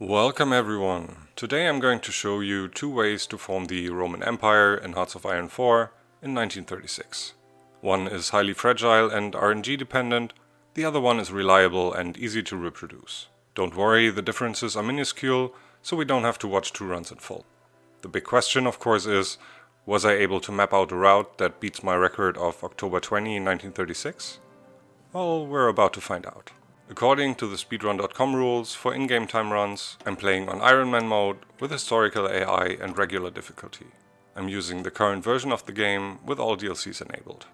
Welcome everyone! Today I'm going to show you two ways to form the Roman Empire in Hearts of Iron 4 in 1936. One is highly fragile and RNG dependent, the other one is reliable and easy to reproduce. Don't worry, the differences are minuscule, so we don't have to watch two runs in full. The big question of course is, was I able to map out a route that beats my record of October 20, 1936? Well, we're about to find out. According to the speedrun.com rules for in-game time runs, I'm playing on Ironman mode with historical AI and regular difficulty. I'm using the current version of the game with all DLCs enabled.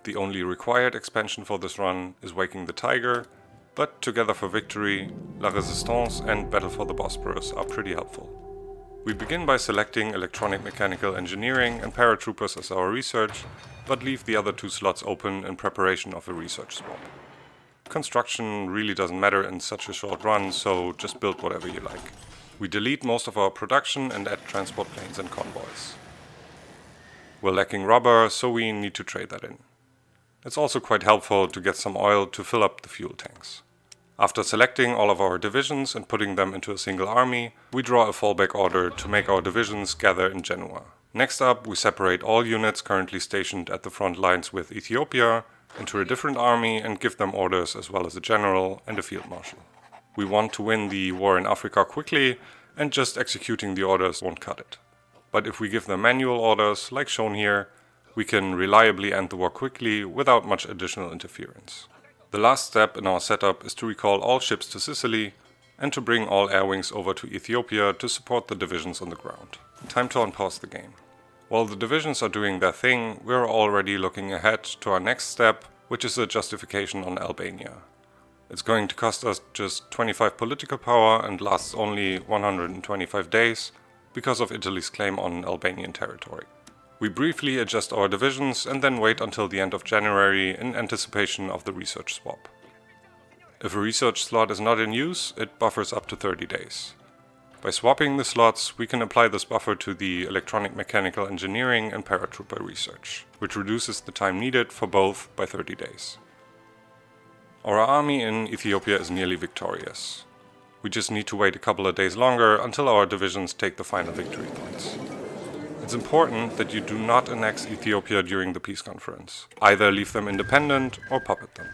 The only required expansion for this run is Waking the Tiger, but Together for Victory, La Restistance and Battle for the Bosporus are pretty helpful. We begin by selecting Electronic Mechanical Engineering and Paratroopers as our research, but leave the other two slots open in preparation of a research swap. Construction really doesn't matter in such a short run, so just build whatever you like. We delete most of our production and add transport planes and convoys. We're lacking rubber, so we need to trade that in. It's also quite helpful to get some oil to fill up the fuel tanks. After selecting all of our divisions and putting them into a single army, we draw a fallback order to make our divisions gather in Genoa. Next up, we separate all units currently stationed at the front lines with Ethiopia into a different army and give them orders as well as a general and a field marshal. We want to win the war in Africa quickly, and just executing the orders won't cut it. But if we give them manual orders, like shown here, we can reliably end the war quickly without much additional interference. The last step in our setup is to recall all ships to Sicily and to bring all air wings over to Ethiopia to support the divisions on the ground. Time to unpause the game. While the divisions are doing their thing, we're already looking ahead to our next step, which is a justification on Albania. It's going to cost us just 25 political power and lasts only 125 days because of Italy's claim on Albanian territory. We briefly adjust our divisions and then wait until the end of January in anticipation of the research swap. If a research slot is not in use, it buffers up to 30 days. By swapping the slots, we can apply this buffer to the Electronic Mechanical Engineering and Paratrooper research, which reduces the time needed for both by 30 days. Our army in Ethiopia is nearly victorious. We just need to wait a couple of days longer until our divisions take the final victory points. It's important that you do not annex Ethiopia during the peace conference. Either leave them independent or puppet them.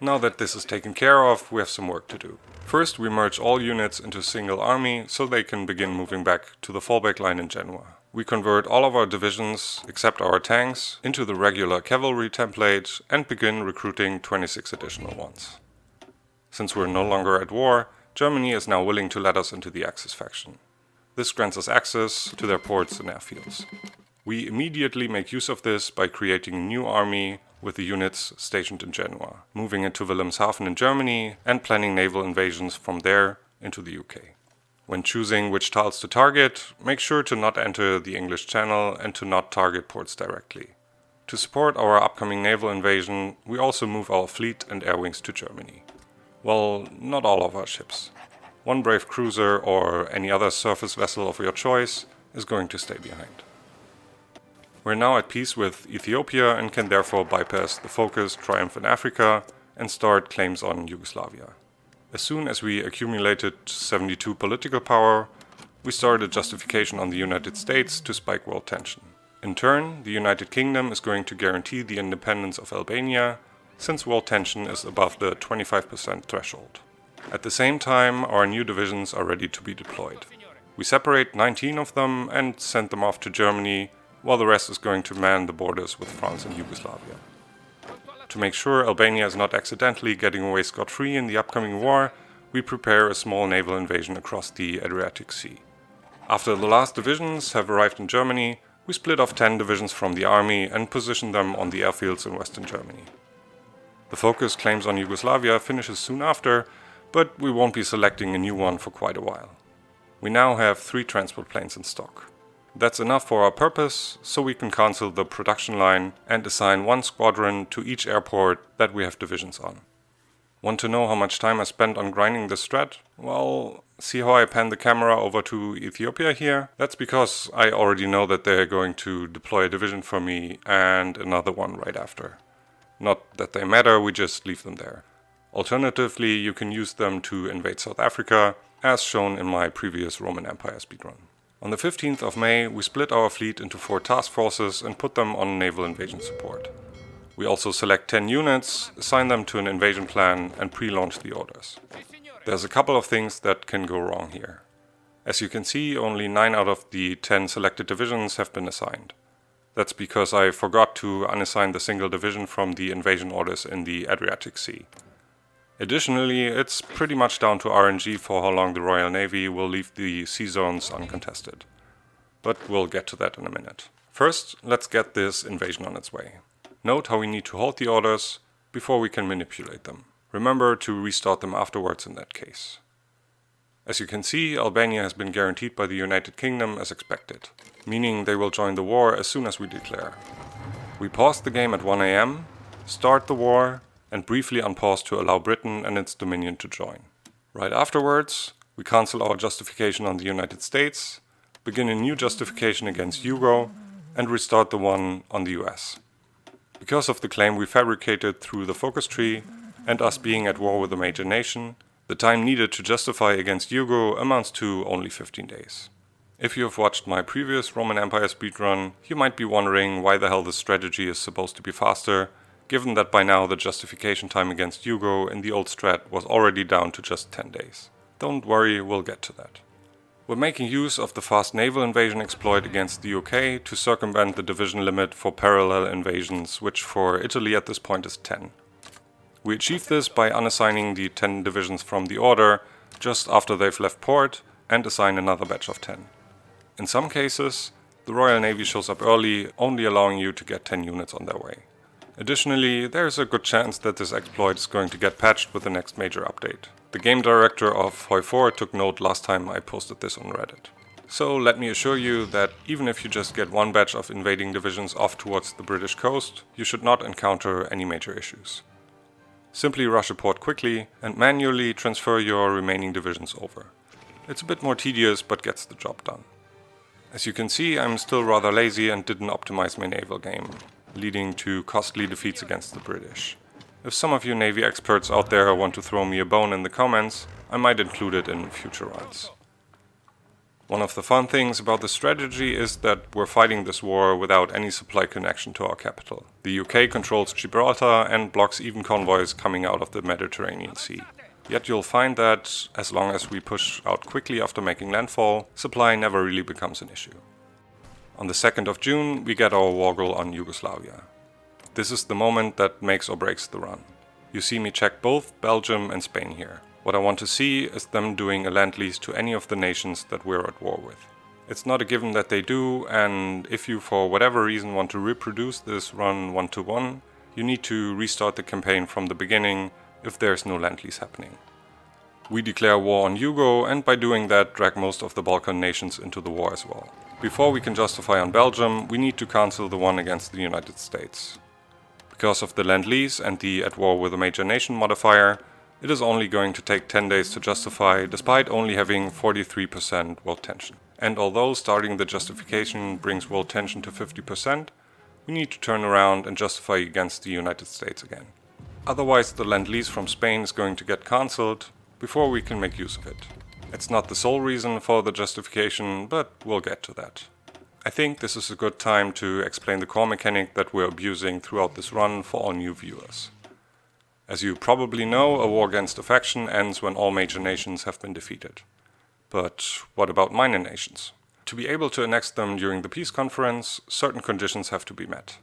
Now that this is taken care of, we have some work to do. First, we merge all units into a single army so they can begin moving back to the fallback line in Genoa. We convert all of our divisions, except our tanks, into the regular cavalry template and begin recruiting 26 additional ones. Since we're no longer at war, Germany is now willing to let us into the Axis faction. This grants us access to their ports and airfields. We immediately make use of this by creating a new army with the units stationed in Genoa, moving into Wilhelmshaven in Germany and planning naval invasions from there into the UK. When choosing which tiles to target, make sure to not enter the English Channel and to not target ports directly. To support our upcoming naval invasion, we also move our fleet and air wings to Germany. Well, not all of our ships. One brave cruiser or any other surface vessel of your choice is going to stay behind. We're now at peace with Ethiopia and can therefore bypass the focus Triumph in Africa and start claims on Yugoslavia. As soon as we accumulated 72 political power, we started justification on the United States to spike world tension. In turn, the United Kingdom is going to guarantee the independence of Albania, since world tension is above the 25% threshold. At the same time, our new divisions are ready to be deployed. We separate 19 of them and send them off to Germany, while the rest is going to man the borders with France and Yugoslavia. To make sure Albania is not accidentally getting away scot-free in the upcoming war, we prepare a small naval invasion across the Adriatic Sea. After the last divisions have arrived in Germany, we split off 10 divisions from the army and position them on the airfields in western Germany. The focus claims on Yugoslavia finishes soon after, but we won't be selecting a new one for quite a while. We now have 3 transport planes in stock. That's enough for our purpose, so we can cancel the production line and assign 1 squadron to each airport that we have divisions on. Want to know how much time I spent on grinding this strat? Well, see how I pan the camera over to Ethiopia here? That's because I already know that they're going to deploy a division for me and another one right after. Not that they matter, we just leave them there. Alternatively, you can use them to invade South Africa as shown in my previous Roman Empire speedrun. On the 15th of May, we split our fleet into 4 task forces and put them on naval invasion support. We also select 10 units, assign them to an invasion plan and pre-launch the orders. There's a couple of things that can go wrong here. As you can see, only 9 out of the 10 selected divisions have been assigned. That's because I forgot to unassign the single division from the invasion orders in the Adriatic Sea. Additionally, it's pretty much down to RNG for how long the Royal Navy will leave the sea zones uncontested. But we'll get to that in a minute. First, let's get this invasion on its way. Note how we need to hold the orders before we can manipulate them. Remember to restart them afterwards in that case. As you can see, Albania has been guaranteed by the United Kingdom as expected, meaning they will join the war as soon as we declare. We pause the game at 1 AM, start the war, and briefly unpause to allow Britain and its dominion to join. Right afterwards, we cancel our justification on the United States, begin a new justification against Yugo, and restart the one on the US. Because of the claim we fabricated through the focus tree, and us being at war with a major nation, the time needed to justify against Yugo amounts to only 15 days. If you have watched my previous Roman Empire speedrun, you might be wondering why the hell this strategy is supposed to be faster, given that by now the justification time against Yugo in the old strat was already down to just 10 days. Don't worry, we'll get to that. We're making use of the fast naval invasion exploit against the UK to circumvent the division limit for parallel invasions, which for Italy at this point is 10. We achieve this by unassigning the 10 divisions from the order just after they've left port and assign another batch of 10. In some cases, the Royal Navy shows up early, only allowing you to get 10 units on their way. Additionally, there's a good chance that this exploit is going to get patched with the next major update. The game director of Hoi4 took note last time I posted this on Reddit. So let me assure you that even if you just get one batch of invading divisions off towards the British coast, you should not encounter any major issues. Simply rush a port quickly and manually transfer your remaining divisions over. It's a bit more tedious but gets the job done. As you can see, I'm still rather lazy and didn't optimize my naval game, leading to costly defeats against the British. If some of you Navy experts out there want to throw me a bone in the comments, I might include it in future runs. One of the fun things about this strategy is that we're fighting this war without any supply connection to our capital. The UK controls Gibraltar and blocks even convoys coming out of the Mediterranean Sea. Yet you'll find that, as long as we push out quickly after making landfall, supply never really becomes an issue. On the 2nd of June, we get our war goal on Yugoslavia. This is the moment that makes or breaks the run. You see me check both Belgium and Spain here. What I want to see is them doing a land lease to any of the nations that we're at war with. It's not a given that they do, and if you for whatever reason want to reproduce this run 1-to-1, you need to restart the campaign from the beginning if there's no land lease happening. We declare war on Yugo, and by doing that drag most of the Balkan nations into the war as well. Before we can justify on Belgium, we need to cancel the one against the United States. Because of the Lend-Lease and the at war with a major nation modifier, it is only going to take 10 days to justify, despite only having 43% world tension. And although starting the justification brings world tension to 50%, we need to turn around and justify against the United States again. Otherwise the Lend-Lease from Spain is going to get cancelled before we can make use of it. It's not the sole reason for the justification, but we'll get to that. I think this is a good time to explain the core mechanic that we're abusing throughout this run for all new viewers. As you probably know, a war against a faction ends when all major nations have been defeated. But what about minor nations? To be able to annex them during the peace conference, certain conditions have to be met.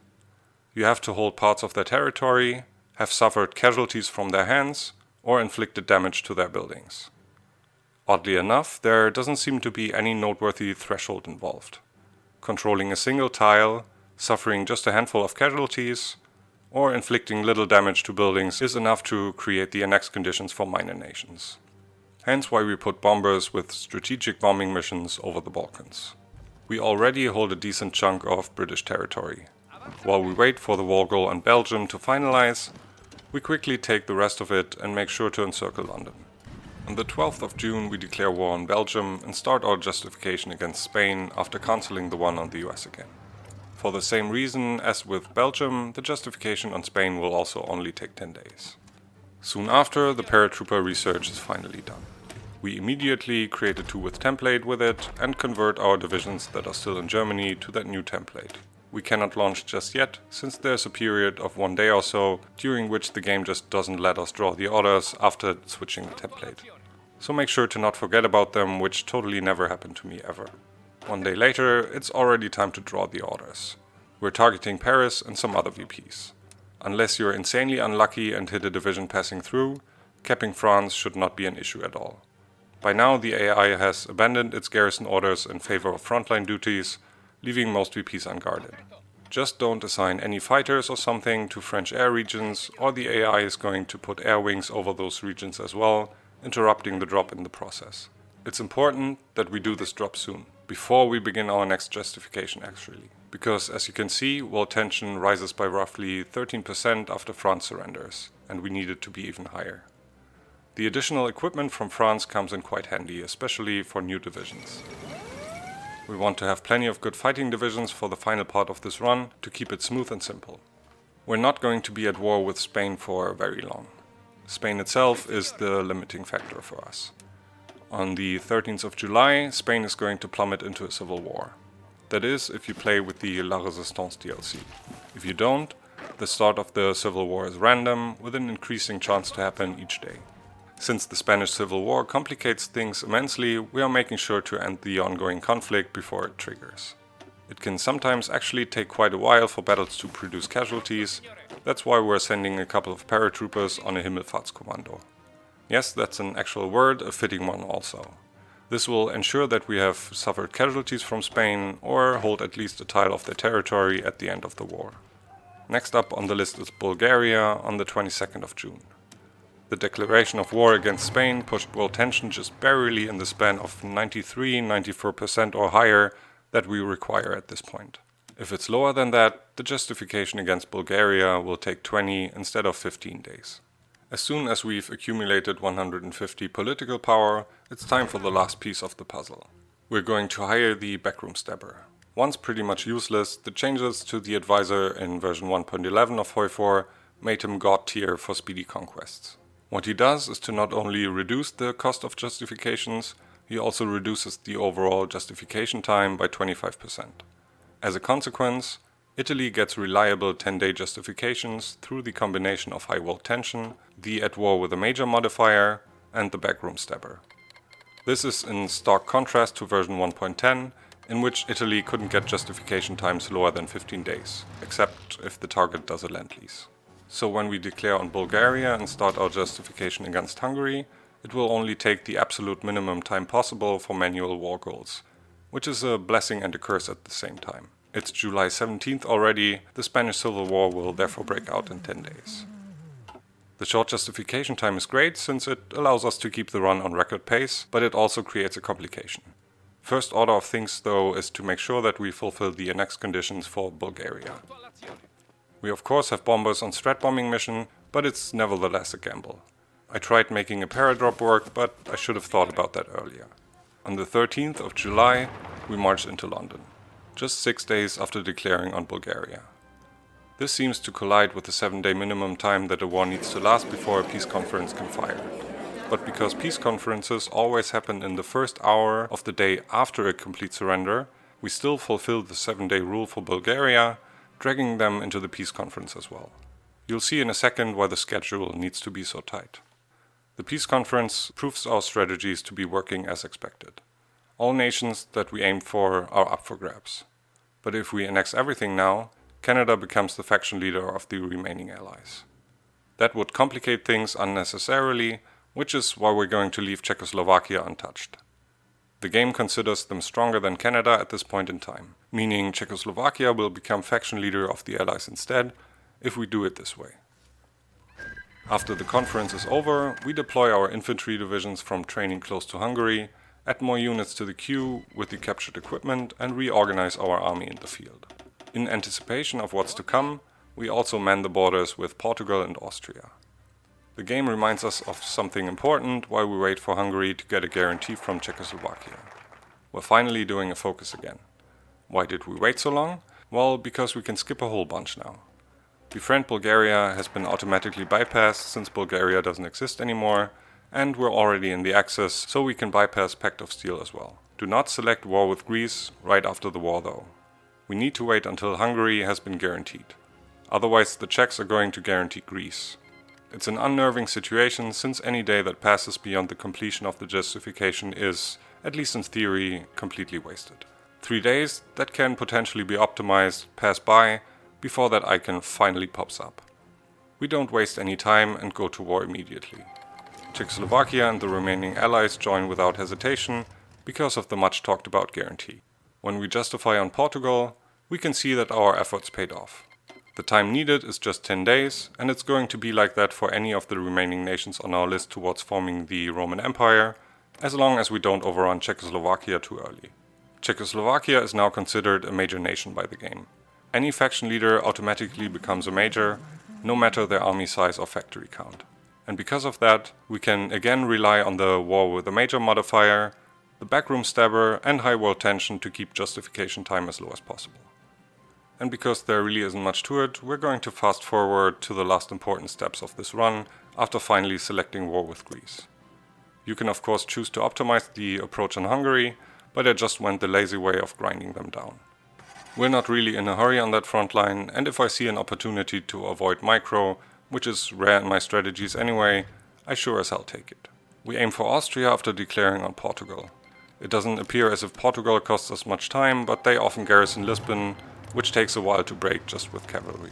You have to hold parts of their territory, have suffered casualties from their hands, or inflicted damage to their buildings. Oddly enough, there doesn't seem to be any noteworthy threshold involved. Controlling a single tile, suffering just a handful of casualties, or inflicting little damage to buildings is enough to create the annex conditions for minor nations. Hence why we put bombers with strategic bombing missions over the Balkans. We already hold a decent chunk of British territory. While we wait for the war goal on Belgium to finalize, we quickly take the rest of it and make sure to encircle London. On the 12th of June we declare war on Belgium and start our justification against Spain after cancelling the one on the US again. For the same reason as with Belgium, the justification on Spain will also only take 10 days. Soon after, the paratrooper research is finally done. We immediately create a 2 with template with it and convert our divisions that are still in Germany to that new template. We cannot launch just yet, since there's a period of 1 day or so, during which the game just doesn't let us draw the orders after switching the template. So make sure to not forget about them, which totally never happened to me ever. 1 day later, it's already time to draw the orders. We're targeting Paris and some other VPs. Unless you're insanely unlucky and hit a division passing through, capping France should not be an issue at all. By now the AI has abandoned its garrison orders in favor of frontline duties, leaving most VPs unguarded. Just don't assign any fighters or something to French air regions, or the AI is going to put air wings over those regions as well, interrupting the drop in the process. It's important that we do this drop soon, before we begin our next justification actually, because as you can see, world tension rises by roughly 13% after France surrenders, and we need it to be even higher. The additional equipment from France comes in quite handy, especially for new divisions. We want to have plenty of good fighting divisions for the final part of this run to keep it smooth and simple. We're not going to be at war with Spain for very long. Spain itself is the limiting factor for us. On the 13th of July, Spain is going to plummet into a civil war. That is, if you play with the La Résistance DLC. If you don't, the start of the civil war is random, with an increasing chance to happen each day. Since the Spanish Civil War complicates things immensely, we are making sure to end the ongoing conflict before it triggers. It can sometimes actually take quite a while for battles to produce casualties, that's why we're sending a couple of paratroopers on a Himmelfahrtskommando. Yes, that's an actual word, a fitting one also. This will ensure that we have suffered casualties from Spain, or hold at least a tile of their territory at the end of the war. Next up on the list is Bulgaria on the 22nd of June. The declaration of war against Spain pushed world tension just barely in the span of 93–94% or higher that we require at this point. If it's lower than that, the justification against Bulgaria will take 20 instead of 15 days. As soon as we've accumulated 150 political power, it's time for the last piece of the puzzle. We're going to hire the backroom stabber. Once pretty much useless, the changes to the advisor in version 1.11 of Hoi4 made him god tier for speedy conquests. What he does is to not only reduce the cost of justifications, he also reduces the overall justification time by 25%. As a consequence, Italy gets reliable 10-day justifications through the combination of high world tension, the at war with a major modifier, and the backroom stabber. This is in stark contrast to version 1.10, in which Italy couldn't get justification times lower than 15 days, except if the target does a lend-lease. So when we declare on Bulgaria and start our justification against Hungary, it will only take the absolute minimum time possible for manual war goals, which is a blessing and a curse at the same time. It's July 17th already, the Spanish Civil War will therefore break out in 10 days. The short justification time is great since it allows us to keep the run on record pace, but it also creates a complication. First order of things though is to make sure that we fulfill the annex conditions for Bulgaria. We of course have bombers on strat bombing mission, but it's nevertheless a gamble. I tried making a paradrop work, but I should have thought about that earlier. On the 13th of July, we marched into London, just 6 days after declaring on Bulgaria. This seems to collide with the 7-day minimum time that a war needs to last before a peace conference can fire. But because peace conferences always happen in the first hour of the day after a complete surrender, we still fulfill the 7-day rule for Bulgaria, dragging them into the peace conference as well. You'll see in a second why the schedule needs to be so tight. The peace conference proves our strategies to be working as expected. All nations that we aimed for are up for grabs. But if we annex everything now, Canada becomes the faction leader of the remaining allies. That would complicate things unnecessarily, which is why we're going to leave Czechoslovakia untouched. The game considers them stronger than Canada at this point in time, meaning Czechoslovakia will become faction leader of the Allies instead, if we do it this way. After the conference is over, we deploy our infantry divisions from training close to Hungary, add more units to the queue with the captured equipment, and reorganize our army in the field. In anticipation of what's to come, we also man the borders with Portugal and Austria. The game reminds us of something important while we wait for Hungary to get a guarantee from Czechoslovakia. We're finally doing a focus again. Why did we wait so long? Well, because we can skip a whole bunch now. Befriend Bulgaria has been automatically bypassed since Bulgaria doesn't exist anymore, and we're already in the Axis, so we can bypass Pact of Steel as well. Do not select war with Greece right after the war though. We need to wait until Hungary has been guaranteed. Otherwise the Czechs are going to guarantee Greece. It's an unnerving situation, since any day that passes beyond the completion of the justification is, at least in theory, completely wasted. 3 days that can potentially be optimized pass by before that icon finally pops up. We don't waste any time and go to war immediately. Czechoslovakia and the remaining allies join without hesitation because of the much talked about guarantee. When we justify on Portugal, we can see that our efforts paid off. The time needed is just 10 days, and it's going to be like that for any of the remaining nations on our list towards forming the Roman Empire, as long as we don't overrun Czechoslovakia too early. Czechoslovakia is now considered a major nation by the game. Any faction leader automatically becomes a major, no matter their army size or factory count. And because of that, we can again rely on the war with a major modifier, the backroom stabber and high world tension to keep justification time as low as possible. And because there really isn't much to it, we're going to fast forward to the last important steps of this run after finally selecting war with Greece. You can of course choose to optimize the approach on Hungary, but I just went the lazy way of grinding them down. We're not really in a hurry on that front line, and if I see an opportunity to avoid micro, which is rare in my strategies anyway, I sure as hell take it. We aim for Austria after declaring on Portugal. It doesn't appear as if Portugal costs us much time, but they often garrison Lisbon, which takes a while to break just with cavalry.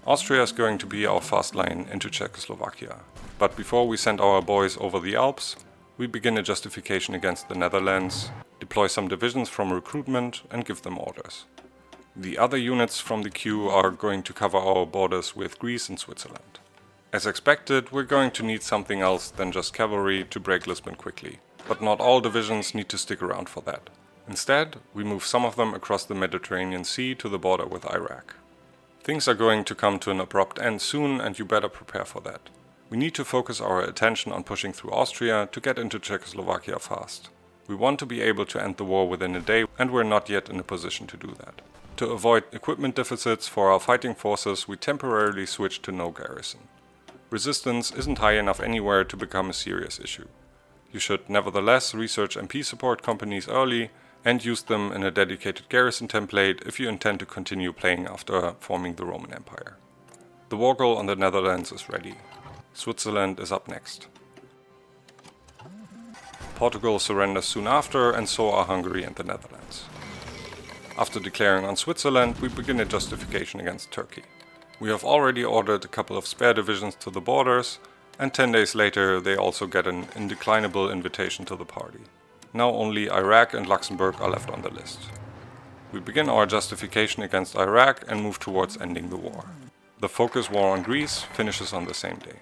Austria is going to be our fast line into Czechoslovakia, but before we send our boys over the Alps, we begin a justification against the Netherlands, deploy some divisions from recruitment and give them orders. The other units from the queue are going to cover our borders with Greece and Switzerland. As expected, we're going to need something else than just cavalry to break Lisbon quickly, but not all divisions need to stick around for that. Instead, we move some of them across the Mediterranean Sea to the border with Iraq. Things are going to come to an abrupt end soon, and you better prepare for that. We need to focus our attention on pushing through Austria to get into Czechoslovakia fast. We want to be able to end the war within a day, and we're not yet in a position to do that. To avoid equipment deficits for our fighting forces, we temporarily switch to no garrison. Resistance isn't high enough anywhere to become a serious issue. You should nevertheless research MP support companies early and use them in a dedicated garrison template if you intend to continue playing after forming the Roman Empire. The war goal on the Netherlands is ready. Switzerland is up next. Portugal surrenders soon after, and so are Hungary and the Netherlands. After declaring on Switzerland, we begin a justification against Turkey. We have already ordered a couple of spare divisions to the borders, and 10 days later they also get an indeclinable invitation to the party. Now only Iraq and Luxembourg are left on the list. We begin our justification against Iraq and move towards ending the war. The focus war on Greece finishes on the same day.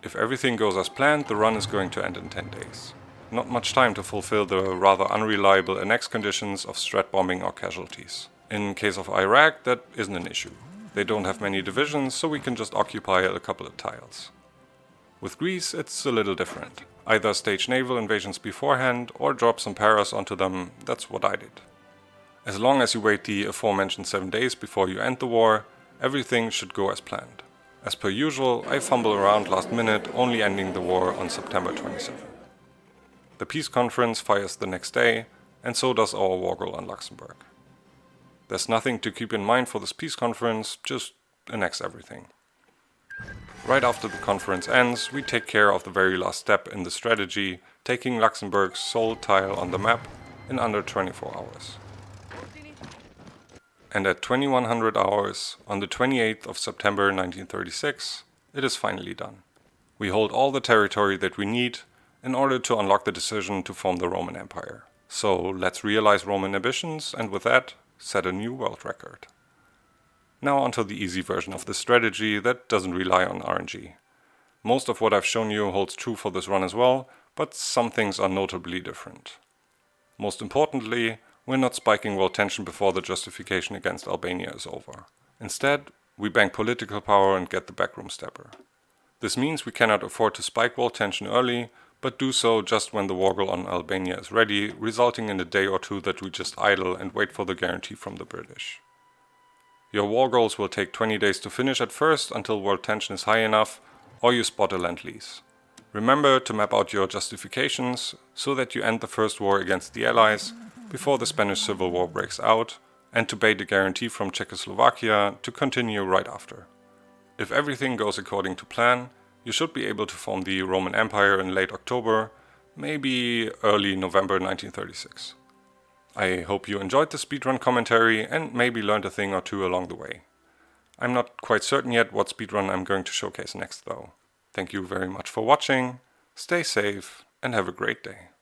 If everything goes as planned, the run is going to end in 10 days. Not much time to fulfill the rather unreliable annex conditions of strat bombing or casualties. In case of Iraq, that isn't an issue. They don't have many divisions, so we can just occupy a couple of tiles. With Greece, it's a little different. Either stage naval invasions beforehand or drop some paras onto them. That's what I did. As long as you wait the aforementioned 7 days before you end the war, everything should go as planned. As per usual, I fumble around last minute, only ending the war on September 27. The peace conference fires the next day, and so does our war goal on Luxembourg. There's nothing to keep in mind for this peace conference, just annex everything. Right after the conference ends, we take care of the very last step in the strategy, taking Luxembourg's sole tile on the map in under 24 hours. And at 2100 hours, on the 28th of September 1936, it is finally done. We hold all the territory that we need in order to unlock the decision to form the Roman Empire. So let's realize Roman ambitions, and with that, set a new world record. Now onto the easy version of this strategy that doesn't rely on RNG. Most of what I've shown you holds true for this run as well, but some things are notably different. Most importantly, we're not spiking world tension before the justification against Albania is over. Instead, we bank political power and get the backroom stabber. This means we cannot afford to spike world tension early, but do so just when the war goal on Albania is ready, resulting in a day or two that we just idle and wait for the guarantee from the British. Your war goals will take 20 days to finish at first until world tension is high enough, or you spot a Lend-Lease. Remember to map out your justifications so that you end the First War against the Allies before the Spanish Civil War breaks out, and to bait a guarantee from Czechoslovakia to continue right after. If everything goes according to plan, you should be able to form the Roman Empire in late October, maybe early November 1936. I hope you enjoyed the speedrun commentary and maybe learned a thing or two along the way. I'm not quite certain yet what speedrun I'm going to showcase next though. Thank you very much for watching, stay safe and have a great day.